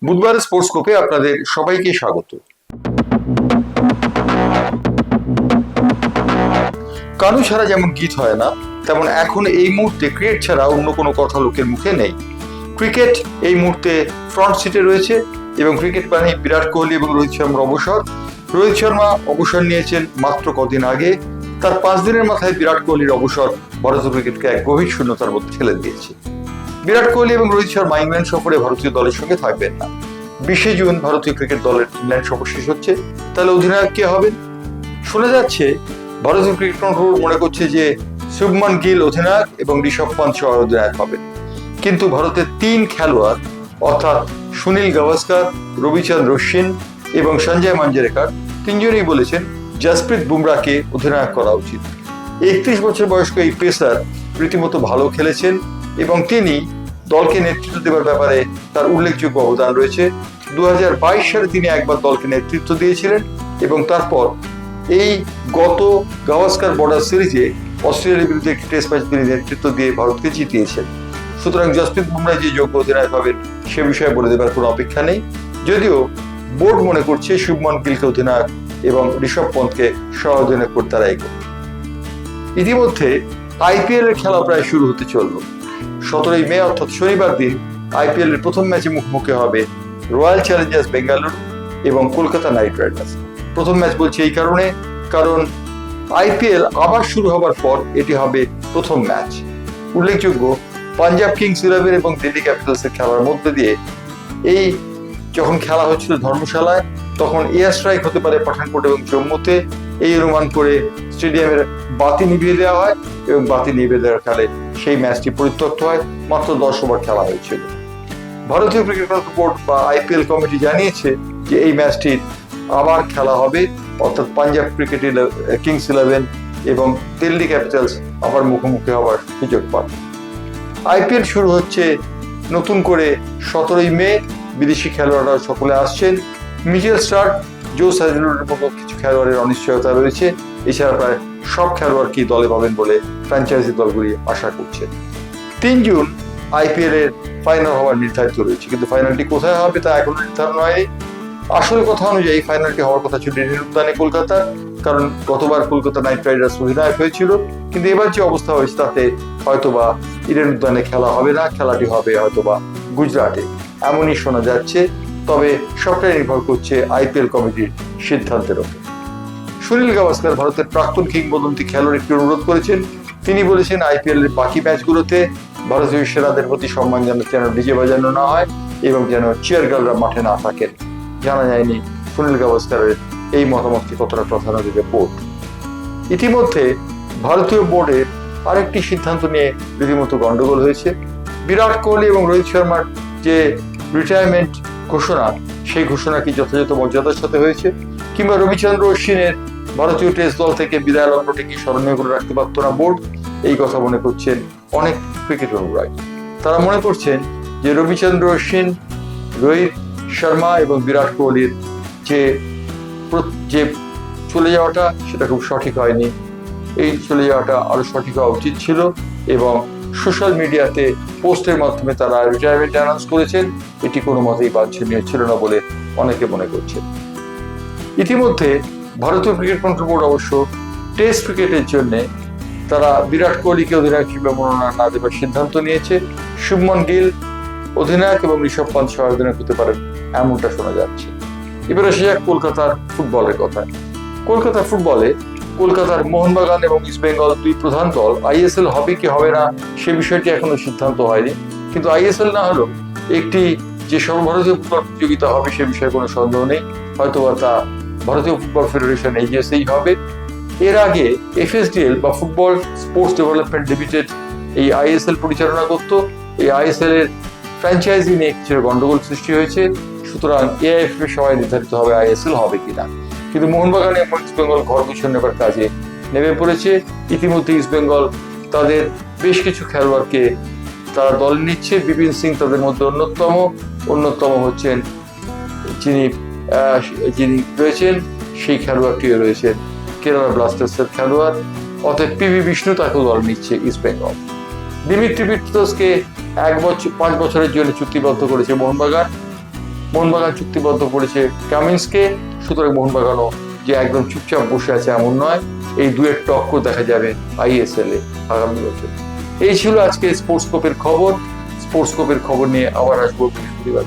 বুধবারের স্পোর্টস স্কোপে আপনাদের সবাইকে স্বাগত। কানু ছাড়া যেমন গীত হয় না, তেমন এখন এই মুহূর্তে ক্রিকেট ছাড়া অন্য কোনো কথা লোকের মুখে নেই। ক্রিকেট এই মুহূর্তে ফ্রন্ট সিটে রয়েছে এবং ক্রিকেট মানে বিরাট কোহলি এবং রোহিত শর্মার অবসর। রোহিত শর্মা অবসর নিয়েছেন মাত্র কদিন আগে। তার 5 দিনের মাথায় বিরাট কোহলির অবসর ভারতীয় ক্রিকেটকে এক গভীর শূন্যতার মধ্যে ঠেলে দিয়েছে। বিরাট কোহলি এবং রোহিত শর্মা ইংল্যান্ড সফরে ভারতীয় দলের সঙ্গে থাকবেন না। 20 জুন ভারতীয় ক্রিকেট দলের ইংল্যান্ড সফর শেষ হচ্ছে। তাহলে অধিনায়ক কে হবেন? শোনা যাচ্ছে ভারতীয় ক্রিকেট কন্ট্রোল মনে করছে যে শুভমান গিল অধিনায়ক এবং ঋষভ পান্ত সহ অধিনায়ক হবেন। কিন্তু ভারতের 3 খেলোয়াড় অর্থাৎ সুনীল গাভাস্কার, রবিচন্দ্র অশ্বিন এবং সঞ্জয় মাঞ্জরেকর তিনজনই বলেছেন জসপ্রীত বুমরাহকে অধিনায়ক করা উচিত। 31 বছর বয়স্ক এই পেসার রীতিমতো ভালো খেলেছেন এবং তিনি দলকে নেতৃত্ব দেওয়ার ব্যাপারে তার উল্লেখযোগ্য অবদান রয়েছে। 2022 সালে তিনি একবার দলকে নেতৃত্ব দিয়েছিলেন এবং তারপর এই গত গাভাস্কার বর্ডার সিরিজে অস্ট্রেলিয়ার বিরুদ্ধে একটি টেস্ট ম্যাচ তিনি নেতৃত্ব দিয়ে ভারতকে জিতিয়েছেন। সুতরাং জসপ্রীত বুমরাহ যে যোগ্য অধিনায়ক হবেন সে বিষয়ে বলে দেবার কোনো অপেক্ষা নেই, যদিও বোর্ড মনে করছে শুভমান গিলকে অধিনায়ক এবং ঋষভ পন্তকে সহ অধিনায়ক করতে তারা এগোবে। ইতিমধ্যে আইপিএল এর খেলা প্রায় শুরু হতে চলল। 17 মে অর্থাৎ শনিবার দিন আইপিএল এর প্রথম ম্যাচে মুখোমুখি হবে রয়্যাল চ্যালেঞ্জার্স বেঙ্গালুরু এবং কলকাতা নাইট রাইডার্স। প্রথম ম্যাচ বলছি এই কারণে, কারণ আইপিএল আবার শুরু হবার পর এটি হবে প্রথম ম্যাচ। উল্লেখযোগ্য, পাঞ্জাব কিংস 11 এবং দিল্লি ক্যাপিটালসের খেলার মধ্যে দিয়ে এই যখন খেলা হচ্ছিল ধর্মশালায়, তখন এয়ার স্ট্রাইক হতে পারে পাঠানকোট এবং জম্মুতে। এই অনুমান করে স্টেডিয়ামের বাতি নিভিয়ে দেওয়া হয় এবং বাতি নিভিয়ে দেওয়ার ফলে সেই ম্যাচটি পরিত্যক্ত হয়। মাত্র 10 ওভার খেলা হয়েছিল। ভারতীয় ক্রিকেট কন্ট্রোল বোর্ড বা আইপিএল কমিটি জানিয়েছে যে এই ম্যাচটি আবার খেলা হবে, অর্থাৎ পাঞ্জাব ক্রিকেট কিংস 11 এবং দিল্লি ক্যাপিটালস আবার মুখোমুখি হওয়ার সুযোগ পাবে। আইপিএল শুরু হচ্ছে নতুন করে 17 মে। বিদেশি খেলোয়াড়রা সকলে আসছেন। মিচেল স্টার্ক, জো সাজেলের মতো কিছু খেলোয়াড়ের অনিশ্চয়তা রয়েছে। এছাড়া প্রায় সব খেলোয়াড়কেই দলে পাবেন বলে ফ্র্যাঞ্চাইজি দলগুলি আশা করছে। 3 জুন আইপিএল এর ফাইনাল হওয়ার নির্ধারিত রয়েছে, কিন্তু ফাইনালটি কোথায় হবে তা এখনো নির্ধারণ হয়নি। আসল কথা অনুযায়ী ফাইনালটি হওয়ার কথা ছিল ইডেন উদ্যানে কলকাতা, কারণ গতবার কলকাতা নাইট রাইডার্স অধিনায়ক হয়েছিল। কিন্তু এবার যে অবস্থা হয়েছে তাতে হয়তোবা ইডেন উদ্যানে খেলা হবে না, খেলাটি হবে হয়তোবা গুজরাটে, এমনই শোনা যাচ্ছে। তবে সবটাই নির্ভর করছে আইপিএল কমিটির সিদ্ধান্তের উপর। সুনীল গাভাস্কার ভারতের প্রাক্তন কিংবদন্তি খেলোয়াড় একটি অনুরোধ করেছেন। তিনি বলেছেন আইপিএল এর বাকি ম্যাচগুলোতে ভারতীয় সেনাদের প্রতি সম্মান যেন ডিজে বাজানো না হয় এবং যেন চিয়ার গার্লরা মাঠে না থাকেন। জানা যায়নি সুনীল গাভাস্কারের এই মতামতকে কতটা প্রাধান্য দেবে বোর্ড। ইতিমধ্যে ভারতীয় বোর্ডের আরেকটি সিদ্ধান্ত নিয়ে রীতিমতো গন্ডগোল হয়েছে। বিরাট কোহলি এবং রোহিত শর্মার যে রিটায়ারমেন্ট ঘোষণা, সেই ঘোষণা কি যথাযথ মর্যাদার সাথে হয়েছে, কিংবা রবিচন্দ্র অশ্বিনের ভারতীয় টেস্ট দল থেকে বিদায় লগ্নটি কি স্মরণীয় করে রাখতে পারত না বোর্ড? এই কথা মনে করছেন অনেক ক্রিকেট অনুরাগী। তারা মনে করছেন যে রবিচন্দ্র অশ্বিন, রোহিত শর্মা এবং বিরাট কোহলির যে চলে যাওয়াটা সেটা খুব সঠিক হয়নি। এই চলে যাওয়াটা আরো সঠিক হওয়া উচিত ছিল এবং সোশ্যাল মিডিয়াতে পোস্টের মাধ্যমে তারা রিটায়ারমেন্ট অ্যানাউন্স করেছেন। এটি কোনো মতেই বাঞ্ছনীয় ছিল না বলে অনেকে মনে করছেন। ইতিমধ্যে ভারতীয় ক্রিকেট কন্ট্রোল বোর্ড অবশ্য টেস্ট ক্রিকেটের জন্য তারা বিরাট কোহলিকে অধিনায়ক হিসেবে মনোনয়ন না দেবার সিদ্ধান্ত নিয়েছে। শুভমান গিল অধিনায়ক এবং ঋষভ পান্ত সহ অধিনায়ক হতে পারেন এমনটা শোনা যাচ্ছে। এবার আসে যাক কলকাতার ফুটবলের কথায়। কলকাতার ফুটবলে কলকাতার মোহনবাগান এবং ইস্ট বেঙ্গল দুই প্রধান দল আইএসএল হবে কি হবে না সে বিষয়টি এখনো সিদ্ধান্ত হয়নি। কিন্তু আইএসএল না হলেও একটি যে সর্বভারতীয় ফুটবল প্রতিযোগিতা হবে সে বিষয়ে কোনো সন্দেহ নেই। হয়তোবা তা ভারতীয় ফুটবল ফেডারেশন এজিএসই হবে। এর আগে এফএসডিএল বা ফুটবল স্পোর্টস ডেভেলপমেন্ট লিমিটেড এই আইএসএল পরিচালনা করত। এই আইএসএল এর ফ্র্যাঞ্চাইজি নিয়ে কিছু গন্ডগোল সৃষ্টি হয়েছে। সুতরাং এআইএফএ এর সময় নির্ধারিত হবে আইএসএল হবে কিনা। কিন্তু মোহনবাগান এবং ইস্ট বেঙ্গল ঘর পিছনে নেবার কাজে নেমে পড়েছে। ইতিমধ্যে ইস্ট বেঙ্গল তাদের বেশ কিছু খেলোয়াড়কে তারা দল নিচ্ছে। বিপিন সিং তাদের মধ্যে অন্যতম হচ্ছেন যিনি রয়েছেন সেই খেলোয়াড়টিও রয়েছেন কেরালা ব্লাস্টার্সের খেলোয়াড়, অতএব পিভি বিষ্ণু তাকেও দল নিচ্ছে ইস্ট বেঙ্গল। দিমিত্রি পেট্রাসকে 5 বছরের জন্য চুক্তিবদ্ধ করেছে মোহনবাগান। মোহনবাগান চুক্তিবদ্ধ করেছে কামিন্সকে, সুতরাং মোহনবাগানও যে একদম চুপচাপ বসে আছে এমন নয়, এই দুয়ের টক্কর দেখা যাবে ISL এ আগামী বছর। এই ছিল আজকে স্পোর্টস্কোপের খবর। স্পোর্টস্কোপের খবর নিয়ে আবার আসবো বৃহস্পতিবার।